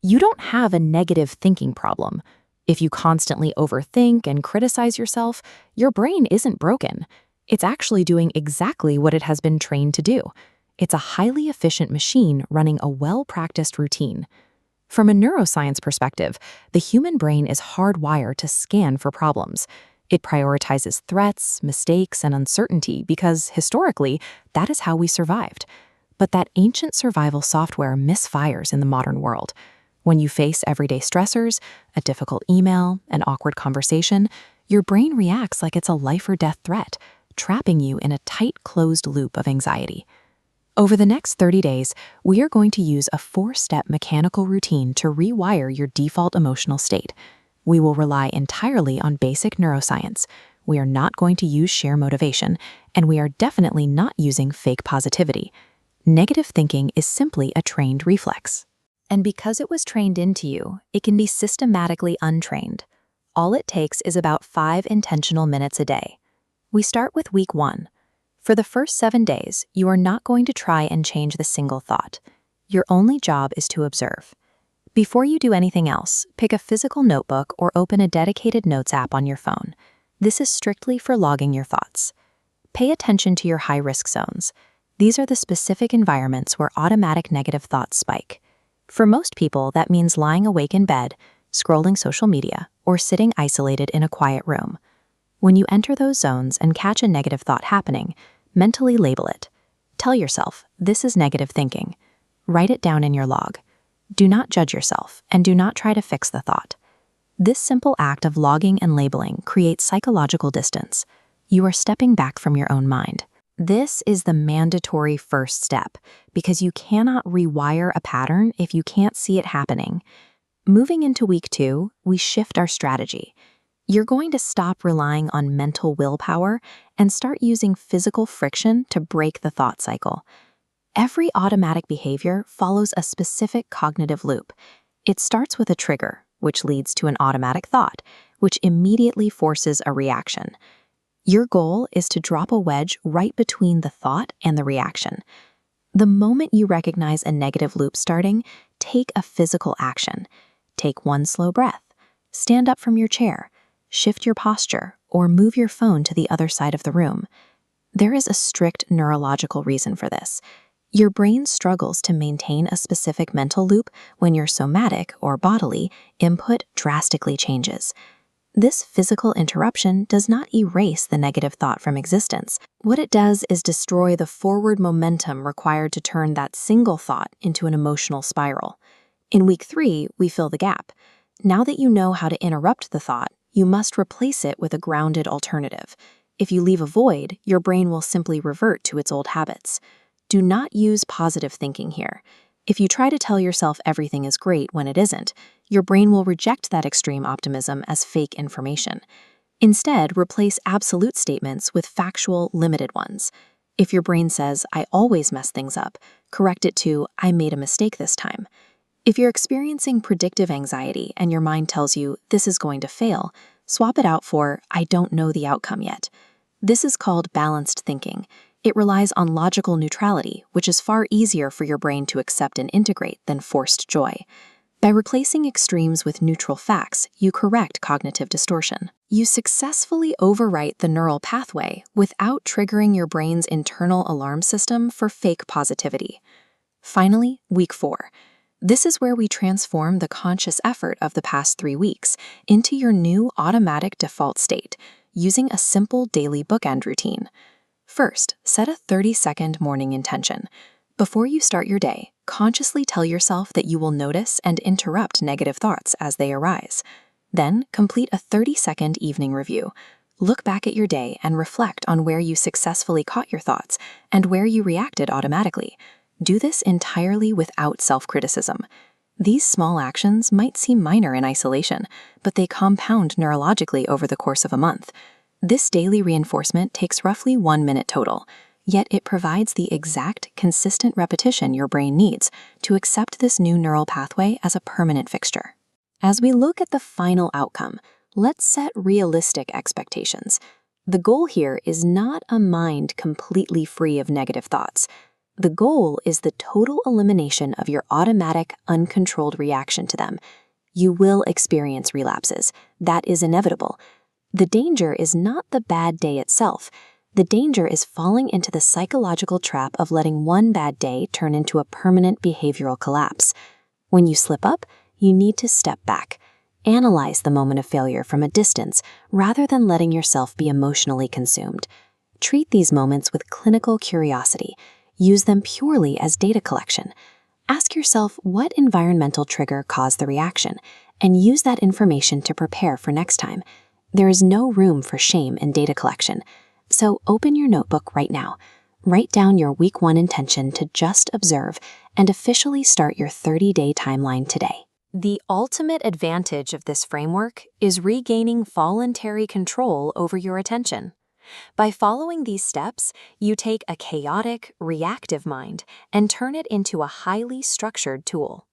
You don't have a negative thinking problem. If you constantly overthink and criticize yourself, your brain isn't broken. It's actually doing exactly what it has been trained to do. It's a highly efficient machine running a well-practiced routine. From a neuroscience perspective, the human brain is hardwired to scan for problems. It prioritizes threats, mistakes, and uncertainty because, historically, that is how we survived. But that ancient survival software misfires in the modern world. When you face everyday stressors, a difficult email, an awkward conversation, your brain reacts like it's a life-or-death threat, trapping you in a tight, closed loop of anxiety. Over the next 30 days, we are going to use a 4-step mechanical routine to rewire your default emotional state. We will rely entirely on basic neuroscience. We are not going to use sheer motivation, and we are definitely not using fake positivity. Negative thinking is simply a trained reflex. And because it was trained into you, it can be systematically untrained. All it takes is about 5 intentional minutes a day. We start with week 1. For the first 7 days, you are not going to try and change the single thought. Your only job is to observe. Before you do anything else, pick a physical notebook or open a dedicated notes app on your phone. This is strictly for logging your thoughts. Pay attention to your high-risk zones. These are the specific environments where automatic negative thoughts spike. For most people, that means lying awake in bed, scrolling social media, or sitting isolated in a quiet room. When you enter those zones and catch a negative thought happening, mentally label it. Tell yourself, this is negative thinking. Write it down in your log. Do not judge yourself, and do not try to fix the thought. This simple act of logging and labeling creates psychological distance. You are stepping back from your own mind. This is the mandatory first step, because you cannot rewire a pattern if you can't see it happening. Moving into week 2, we shift our strategy. You're going to stop relying on mental willpower and start using physical friction to break the thought cycle. Every automatic behavior follows a specific cognitive loop. It starts with a trigger, which leads to an automatic thought, which immediately forces a reaction. Your goal is to drop a wedge right between the thought and the reaction. The moment you recognize a negative loop starting, take a physical action. Take 1 slow breath. Stand up from your chair. Shift your posture, or move your phone to the other side of the room. There is a strict neurological reason for this. Your brain struggles to maintain a specific mental loop when your somatic, or bodily, input drastically changes. This physical interruption does not erase the negative thought from existence. What it does is destroy the forward momentum required to turn that single thought into an emotional spiral. In week 3, we fill the gap. Now that you know how to interrupt the thought, you must replace it with a grounded alternative. If you leave a void, your brain will simply revert to its old habits. Do not use positive thinking here. If you try to tell yourself everything is great when it isn't, your brain will reject that extreme optimism as fake information. Instead, replace absolute statements with factual, limited ones. If your brain says, "I always mess things up," correct it to, "I made a mistake this time." If you're experiencing predictive anxiety and your mind tells you, "This is going to fail," swap it out for, "I don't know the outcome yet." This is called balanced thinking. It relies on logical neutrality, which is far easier for your brain to accept and integrate than forced joy. By replacing extremes with neutral facts, you correct cognitive distortion. You successfully overwrite the neural pathway without triggering your brain's internal alarm system for fake positivity. Finally, week 4. This is where we transform the conscious effort of the past 3 weeks into your new automatic default state, using a simple daily bookend routine. First, set a 30-second morning intention. Before you start your day, consciously tell yourself that you will notice and interrupt negative thoughts as they arise. Then, complete a 30-second evening review. Look back at your day and reflect on where you successfully caught your thoughts and where you reacted automatically. Do this entirely without self-criticism. These small actions might seem minor in isolation, but they compound neurologically over the course of a month. This daily reinforcement takes roughly 1 minute total, yet it provides the exact, consistent repetition your brain needs to accept this new neural pathway as a permanent fixture. As we look at the final outcome, let's set realistic expectations. The goal here is not a mind completely free of negative thoughts. The goal is the total elimination of your automatic, uncontrolled reaction to them. You will experience relapses. That is inevitable. The danger is not the bad day itself. The danger is falling into the psychological trap of letting one bad day turn into a permanent behavioral collapse. When you slip up, you need to step back. Analyze the moment of failure from a distance rather than letting yourself be emotionally consumed. Treat these moments with clinical curiosity. Use them purely as data collection. Ask yourself what environmental trigger caused the reaction, and use that information to prepare for next time. There is no room for shame in data collection. So open your notebook right now. Write down your week 1 intention to just observe and officially start your 30-day timeline today. The ultimate advantage of this framework is regaining voluntary control over your attention. By following these steps, you take a chaotic, reactive mind and turn it into a highly structured tool.